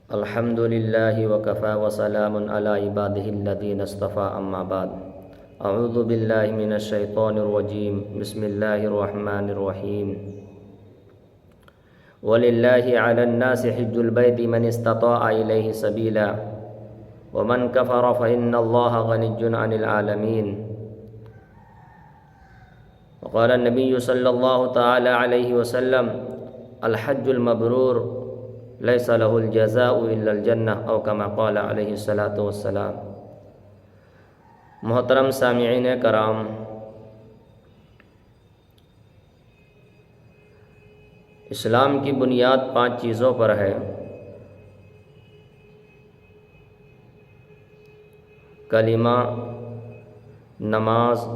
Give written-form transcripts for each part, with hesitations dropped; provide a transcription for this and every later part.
الحمد للہ وکفى وسلام علی عباده الذین اصطفى اما بعد اعوذ باللہ من الشیطان الرجیم بسم اللہ الرحمن الرحیم وللہ علی الناس حج البیت من استطاع الیہ سبیلا ومن کفر فإن اللہ غنی عن العالمین وقال النبی صلی اللہ تعالی علیہ وسلم الحج المبرور لیس له الجزاء الا الجنہ او کما قال علیہ الصلاۃ والسلام۔ محترم سامعین کرام، اسلام کی بنیاد 5 چیزوں پر ہے: کلمہ، نماز،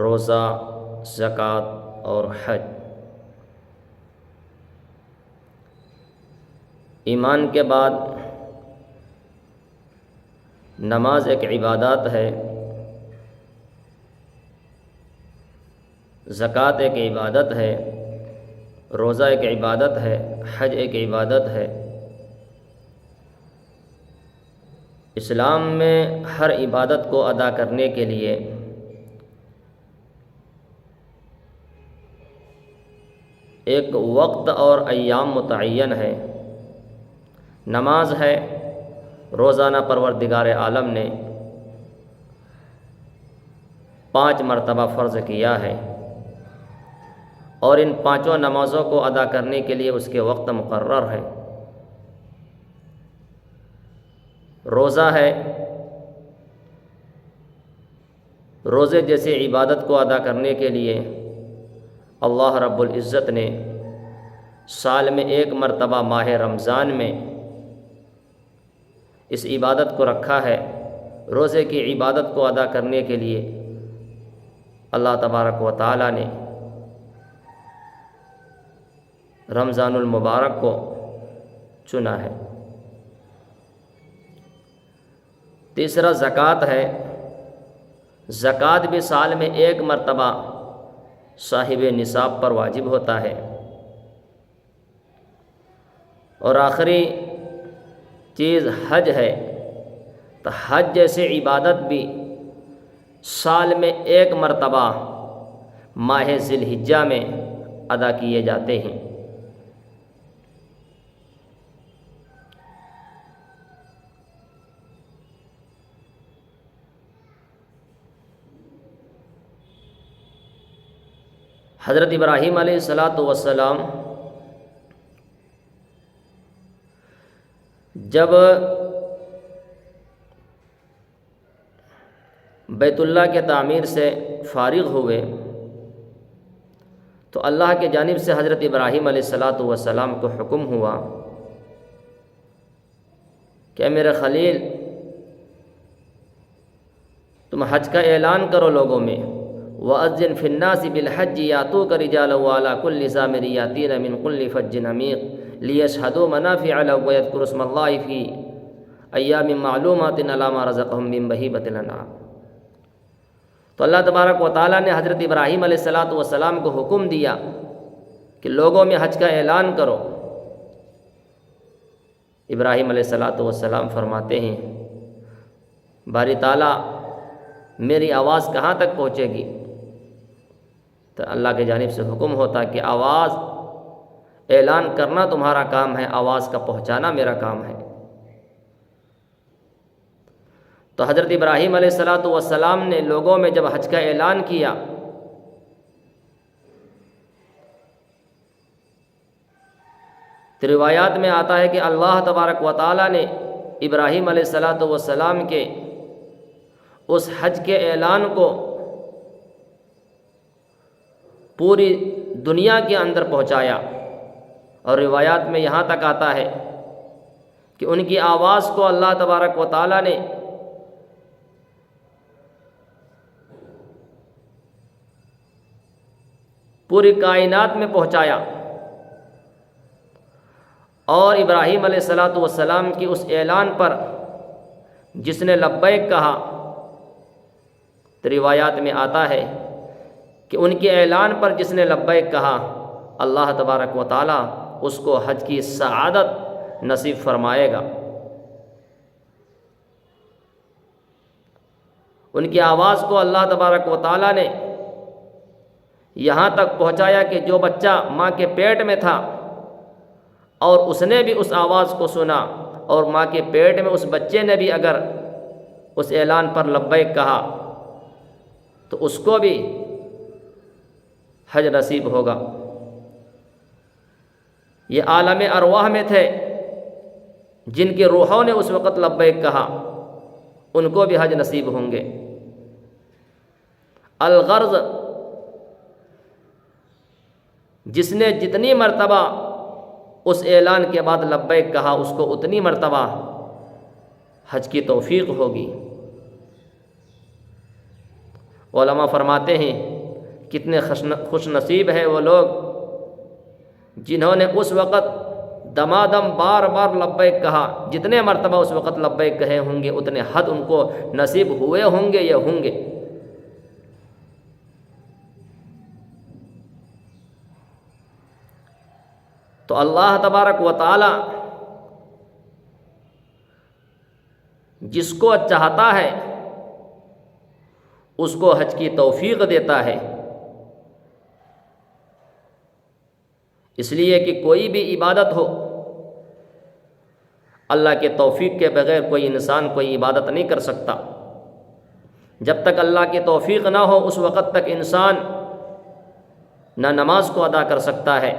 روزہ، زکوٰۃ اور حج۔ ایمان کے بعد نماز ایک عبادت ہے، زکوٰۃ ایک عبادت ہے، روزہ ایک عبادت ہے، حج ایک عبادت ہے۔ اسلام میں ہر عبادت کو ادا کرنے کے لیے ایک وقت اور ایام متعین ہے۔ نماز ہے، روزانہ پروردگار عالم نے 5 مرتبہ فرض کیا ہے، اور ان 5 نمازوں کو ادا کرنے کے لیے اس کے وقت مقرر ہے۔ روزہ ہے، روزے جیسے عبادت کو ادا کرنے کے لیے اللہ رب العزت نے سال میں 1 مرتبہ ماہ رمضان میں اس عبادت کو رکھا ہے۔ روزے کی عبادت کو ادا کرنے کے لیے اللہ تبارک و تعالی نے رمضان المبارک کو چنا ہے۔ تیسرا زکوٰۃ ہے۔ زکوٰۃ بھی سال میں 1 مرتبہ صاحب نصاب پر واجب ہوتا ہے۔ اور آخری چیز حج ہے، تو حج جیسے عبادت بھی سال میں 1 مرتبہ ماہ ذی الحجہ میں ادا کیے جاتے ہیں۔ حضرت ابراہیم علیہ الصلاۃ والسلام جب بیت اللہ کے تعمیر سے فارغ ہوئے تو اللہ کی جانب سے حضرت ابراہیم علیہ الصلاۃ والسلام کو حکم ہوا کہ میرے خلیل، تم حج کا اعلان کرو لوگوں میں، وَأَذِّنْ فِي النَّاسِ بِالْحَجِّ يَأْتُوكَ رِجَالًا وَعَلَىٰ كُلِّ ضَامِرٍ يَأْتِينَ مِنْ كُلِّ فَجٍّ عَمِيقٍ لِيَشْهَدُوا مَنَافِعَ لَهُمْ وَيَذْكُرُوا اسْمَ اللَّهِ فِي أَيَّامٍ مَّعْلُومَاتٍ عَلَىٰ مَا رَزَقَهُم مِّن بَهِيمَةِ الْأَنْعَامِ۔ تو اللہ تبارک و تعالیٰ نے حضرت ابراہیم علیہ الصلاۃ والسلام کو حکم دیا کہ لوگوں میں حج کا اعلان کرو۔ ابراہیم علیہ الصلاۃ والسلام فرماتے ہیں، باری تعالیٰ میری آواز کہاں تک پہنچے گی؟ تو اللہ کی جانب سے حکم ہوتا کہ آواز اعلان کرنا تمہارا کام ہے، آواز کا پہنچانا میرا کام ہے۔ تو حضرت ابراہیم علیہ الصلاۃ والسلام نے لوگوں میں جب حج کا اعلان کیا تو روایات میں آتا ہے کہ اللہ تبارک و تعالیٰ نے ابراہیم علیہ الصلاۃ والسلام کے اس حج کے اعلان کو پوری دنیا کے اندر پہنچایا، اور روایات میں یہاں تک آتا ہے کہ ان کی آواز کو اللہ تبارک و تعالیٰ نے پوری کائنات میں پہنچایا، اور ابراہیم علیہ الصلاۃ والسلام کی اس اعلان پر جس نے لبیک کہا تو روایات میں آتا ہے کہ ان کے اعلان پر جس نے لبیک کہا اللہ تبارک و تعالی اس کو حج کی سعادت نصیب فرمائے گا۔ ان کی آواز کو اللہ تبارک و تعالیٰ نے یہاں تک پہنچایا کہ جو بچہ ماں کے پیٹ میں تھا اور اس نے بھی اس آواز کو سنا، اور ماں کے پیٹ میں اس بچے نے بھی اگر اس اعلان پر لبیک کہا تو اس کو بھی حج نصیب ہوگا۔ یہ عالم ارواح میں تھے، جن کی روحوں نے اس وقت لبیک کہا، ان کو بھی حج نصیب ہوں گے۔ الغرض، جس نے جتنی مرتبہ اس اعلان کے بعد لبیک کہا، اس کو اتنی مرتبہ حج کی توفیق ہوگی۔ علماء فرماتے ہیں کتنے خوش نصیب ہیں وہ لوگ جنہوں نے اس وقت دمادم بار بار لبیک کہا، جتنے مرتبہ اس وقت لبیک کہے ہوں گے اتنے حج ان کو نصیب ہوئے ہوں گے یا ہوں گے۔ تو اللہ تبارک و تعالی جس کو چاہتا ہے اس کو حج کی توفیق دیتا ہے، اس لیے کہ کوئی بھی عبادت ہو، اللہ کے توفیق کے بغیر کوئی انسان کوئی عبادت نہیں کر سکتا۔ جب تک اللہ کی توفیق نہ ہو اس وقت تک انسان نہ نماز کو ادا کر سکتا ہے۔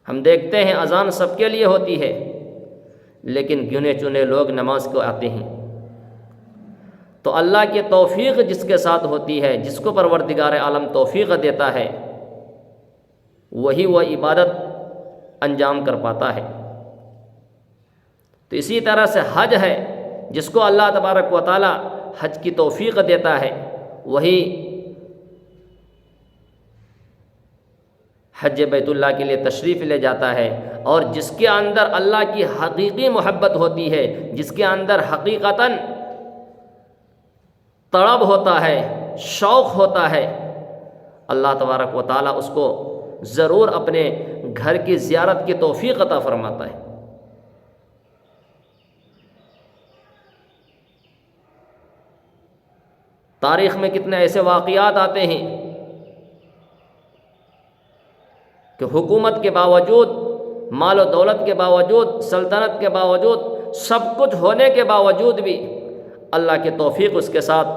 ہم دیکھتے ہیں اذان سب کے لیے ہوتی ہے، لیکن گنے چنے لوگ نماز کو آتے ہیں۔ تو اللہ کی توفیق جس کے ساتھ ہوتی ہے، جس کو پروردگار عالم توفیق دیتا ہے، وہی وہ عبادت انجام کر پاتا ہے۔ تو اسی طرح سے حج ہے، جس کو اللہ تبارک و تعالی حج کی توفیق دیتا ہے، وہی حج بیت اللہ کے لیے تشریف لے جاتا ہے۔ اور جس کے اندر اللہ کی حقیقی محبت ہوتی ہے، جس کے اندر حقیقتاً طلب ہوتا ہے، شوق ہوتا ہے، اللہ تبارک و تعالیٰ اس کو ضرور اپنے گھر کی زیارت کی توفیق عطا فرماتا ہے۔ تاریخ میں کتنے ایسے واقعات آتے ہیں کہ حکومت کے باوجود، مال و دولت کے باوجود، سلطنت کے باوجود، سب کچھ ہونے کے باوجود بھی اللہ کی توفیق اس کے ساتھ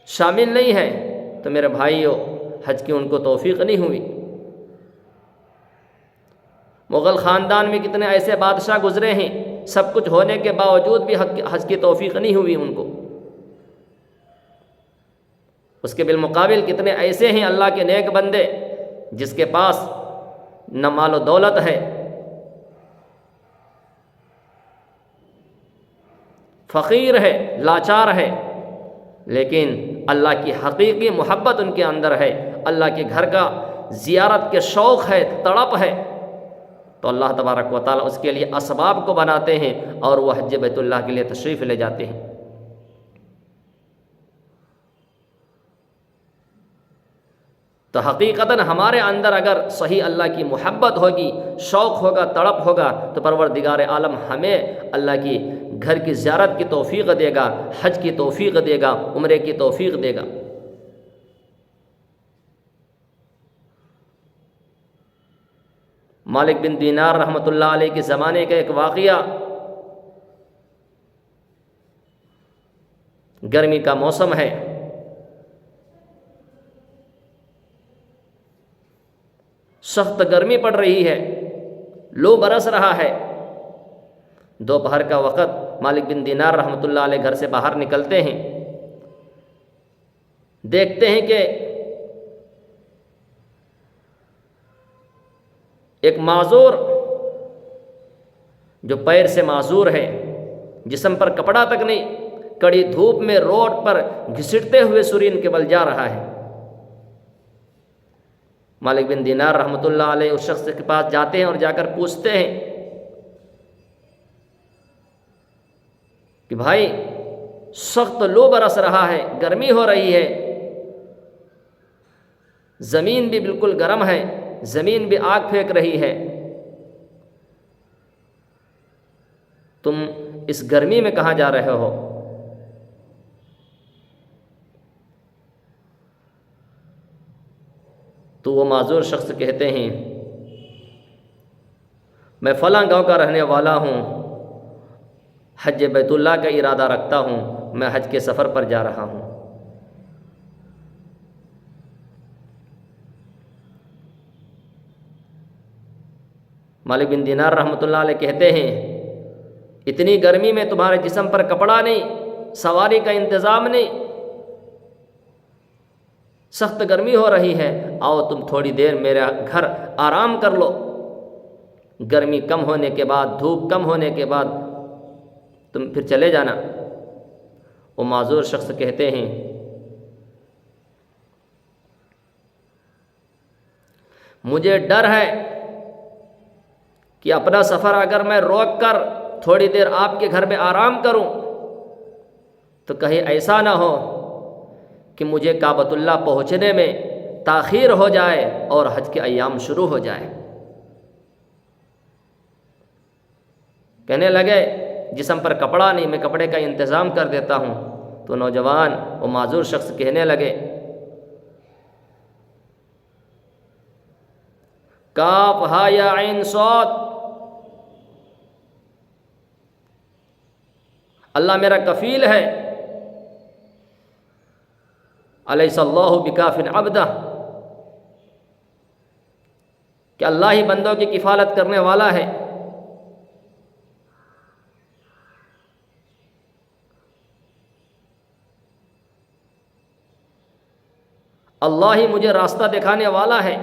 شامل نہیں ہے، تو میرے بھائیوں حج کی ان کو توفیق نہیں ہوئی۔ مغل خاندان میں کتنے ایسے بادشاہ گزرے ہیں، سب کچھ ہونے کے باوجود بھی حج کی توفیق نہیں ہوئی ان کو۔ اس کے بالمقابل کتنے ایسے ہیں اللہ کے نیک بندے جس کے پاس نہ مال و دولت ہے، فقیر ہے، لاچار ہے، لیکن اللہ کی حقیقی محبت ان کے اندر ہے، اللہ کے گھر کا زیارت کے شوق ہے، تڑپ ہے، تو اللہ تبارک و تعالیٰ اس کے لیے اسباب کو بناتے ہیں اور وہ حج بیت اللہ کے لیے تشریف لے جاتے ہیں۔ تو حقیقتاً ہمارے اندر اگر صحیح اللہ کی محبت ہوگی، شوق ہوگا، تڑپ ہوگا، تو پروردگار عالم ہمیں اللہ کی گھر کی زیارت کی توفیق دے گا، حج کی توفیق دے گا، عمرے کی توفیق دے گا۔ مالک بن دینار رحمۃ اللہ علیہ کے زمانے کا ایک واقعہ، گرمی کا موسم ہے، سخت گرمی پڑ رہی ہے، لو برس رہا ہے۔ دوپہر کا وقت مالک بن دینار رحمۃ اللہ علیہ گھر سے باہر نکلتے ہیں، دیکھتے ہیں کہ ایک معذور جو پیر سے معذور ہے، جسم پر کپڑا تک نہیں، کڑی دھوپ میں روڈ پر گھسٹتے ہوئے سرین کے بل جا رہا ہے۔ مالک بن دینار رحمۃ اللہ علیہ اس شخص کے پاس جاتے ہیں اور جا کر پوچھتے ہیں کہ بھائی سخت لو برس رہا ہے، گرمی ہو رہی ہے، زمین بھی بالکل گرم ہے، زمین بھی آگ پھینک رہی ہے، تم اس گرمی میں کہاں جا رہے ہو؟ تو وہ معذور شخص کہتے ہیں میں فلاں گاؤں کا رہنے والا ہوں، حج بیت اللہ کا ارادہ رکھتا ہوں، میں حج کے سفر پر جا رہا ہوں۔ مالک بن دینار رحمۃ اللہ علیہ کہتے ہیں اتنی گرمی میں تمہارے جسم پر کپڑا نہیں، سواری کا انتظام نہیں، سخت گرمی ہو رہی ہے، آؤ تم تھوڑی دیر میرے گھر آرام کر لو، گرمی کم ہونے کے بعد، دھوپ کم ہونے کے بعد تم پھر چلے جانا۔ وہ معذور شخص کہتے ہیں مجھے ڈر ہے کہ اپنا سفر اگر میں روک کر تھوڑی دیر آپ کے گھر میں آرام کروں تو کہیں ایسا نہ ہو کہ مجھے کعبۃ اللہ پہنچنے میں تاخیر ہو جائے اور حج کے ایام شروع ہو جائے۔ کہنے لگے جسم پر کپڑا نہیں، میں کپڑے کا انتظام کر دیتا ہوں۔ تو نوجوان وہ معذور شخص کہنے لگے کاف ہا یا عین صاد، اللہ میرا کفیل ہے، الیس اللہ بکاف عبدہ، کہ اللہ ہی بندوں کی کفالت کرنے والا ہے۔ اللہ ہی مجھے راستہ دکھانے والا ہے۔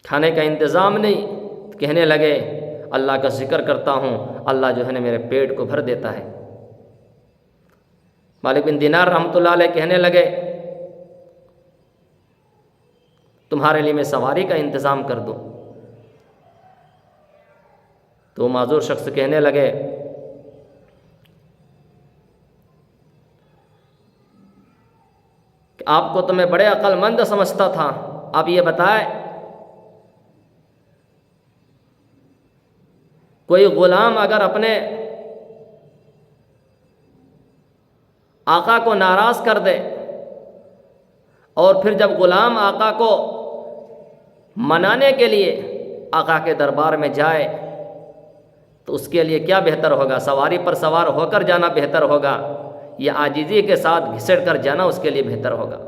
کھانے کا انتظام نہیں، کہنے لگے اللہ کا ذکر کرتا ہوں، اللہ جو ہے نا میرے پیٹ کو بھر دیتا ہے۔ مالک بن دینار رحمۃ اللہ علیہ کہنے لگے تمہارے لیے میں سواری کا انتظام کر دوں۔ تو معذور شخص کہنے لگے کہ آپ کو تو میں بڑے عقل مند سمجھتا تھا، آپ یہ بتائیں کوئی غلام اگر اپنے آقا کو ناراض کر دے اور پھر جب غلام آقا کو منانے کے لیے آقا کے دربار میں جائے تو اس کے لیے کیا بہتر ہوگا؟ سواری پر سوار ہو کر جانا بہتر ہوگا یا عاجزی کے ساتھ گھسٹ کر جانا اس کے لیے بہتر ہوگا؟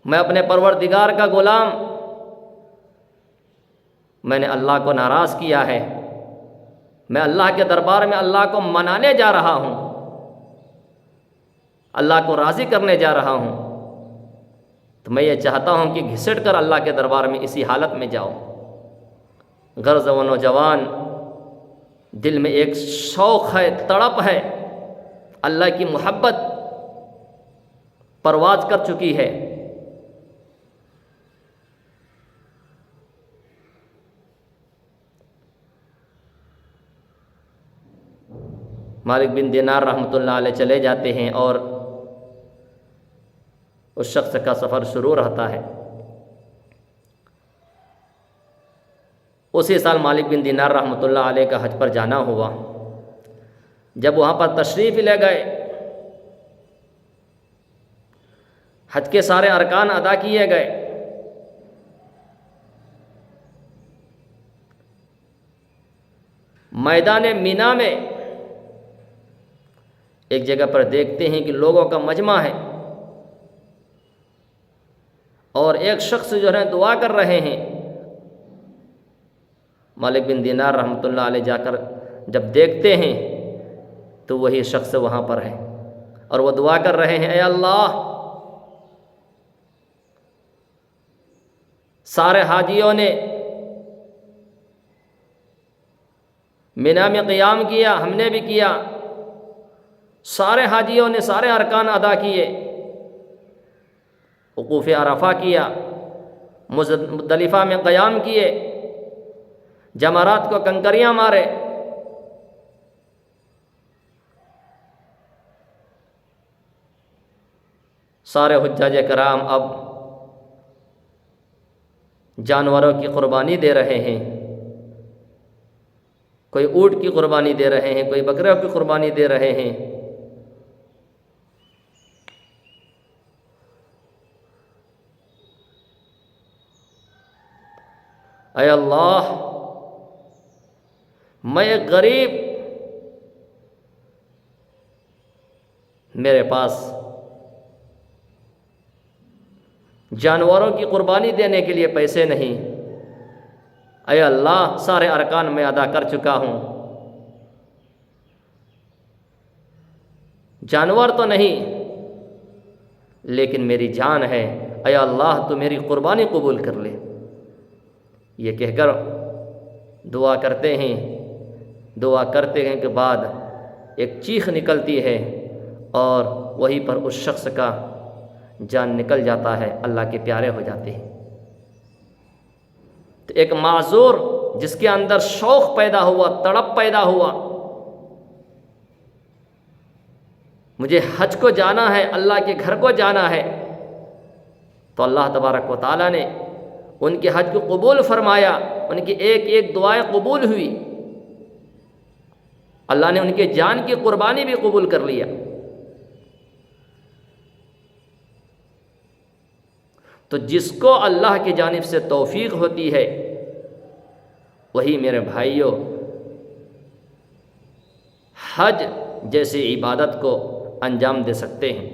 میں اپنے پروردگار کا غلام، میں نے اللہ کو ناراض کیا ہے، میں اللہ کے دربار میں اللہ کو منانے جا رہا ہوں، اللہ کو راضی کرنے جا رہا ہوں، تو میں یہ چاہتا ہوں کہ گھسٹ کر اللہ کے دربار میں اسی حالت میں جاؤ۔ غرض و نوجوان دل میں ایک شوق ہے، تڑپ ہے، اللہ کی محبت پرواز کر چکی ہے۔ مالک بن دینار رحمۃ اللہ علیہ چلے جاتے ہیں اور اس شخص کا سفر شروع رہتا ہے۔ اسی سال مالک بن دینار رحمۃ اللہ علیہ کا حج پر جانا ہوا۔ جب وہاں پر تشریف لے گئے، حج کے سارے ارکان ادا کیے گئے، میدان مینا میں ایک جگہ پر دیکھتے ہیں کہ لوگوں کا مجمع ہے اور ایک شخص جو ہے دعا کر رہے ہیں۔ مالک بن دینار رحمۃ اللہ علیہ جا کر جب دیکھتے ہیں تو وہی شخص وہاں پر ہے اور وہ دعا کر رہے ہیں، اے اللہ سارے حاجیوں نے مینا میں قیام کیا، ہم نے بھی کیا، سارے حاجیوں نے سارے ارکان ادا کیے، وقوف عرفہ کیا، مزدلفہ میں قیام کیے، جمرات کو کنکریاں مارے، سارے حجاج کرام اب جانوروں کی قربانی دے رہے ہیں، کوئی اونٹ کی قربانی دے رہے ہیں، کوئی بکرے کی قربانی دے رہے ہیں۔ اے اللہ، میں ایک غریب، میرے پاس جانوروں کی قربانی دینے کے لیے پیسے نہیں، اے اللہ سارے ارکان میں ادا کر چکا ہوں، جانور تو نہیں لیکن میری جان ہے، اے اللہ تو میری قربانی قبول کر لے۔ یہ کہہ کر دعا کرتے ہیں، دعا کرتے ہیں کے بعد ایک چیخ نکلتی ہے اور وہیں پر اس شخص کا جان نکل جاتا ہے، اللہ کے پیارے ہو جاتے ہیں۔ تو ایک معذور جس کے اندر شوق پیدا ہوا، تڑپ پیدا ہوا، مجھے حج کو جانا ہے، اللہ کے گھر کو جانا ہے، تو اللہ تبارک و تعالیٰ نے ان کے حج کو قبول فرمایا، ان کی ایک ایک دعائیں قبول ہوئی، اللہ نے ان کے جان کی قربانی بھی قبول کر لیا۔ تو جس کو اللہ کی جانب سے توفیق ہوتی ہے وہی میرے بھائیوں حج جیسی عبادت کو انجام دے سکتے ہیں۔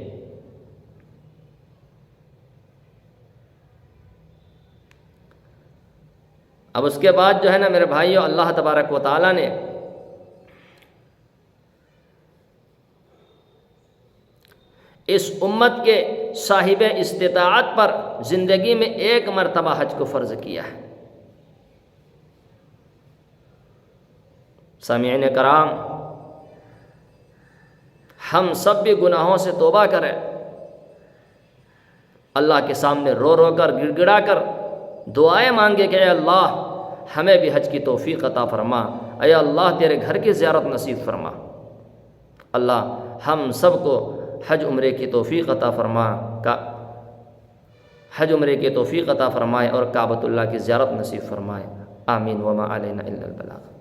اب اس کے بعد جو ہے نا میرے بھائیوں، اللہ تبارک و تعالیٰ نے اس امت کے صاحب استطاعت پر زندگی میں ایک مرتبہ حج کو فرض کیا ہے۔ سامعین کرام، ہم سب بھی گناہوں سے توبہ کریں، اللہ کے سامنے رو رو کر گڑ گڑا کر دعائیں مانگے کہ اے اللہ ہمیں بھی حج کی توفیق عطا فرما، اے اللہ تیرے گھر کی زیارت نصیب فرما، اللہ ہم سب کو حج عمرے کی توفیق عطا فرما، حج عمرے کی توفیق عطا فرمائے اور کعبۃ اللہ کی زیارت نصیب فرمائے، آمین۔ وما علینا الا البلاغ۔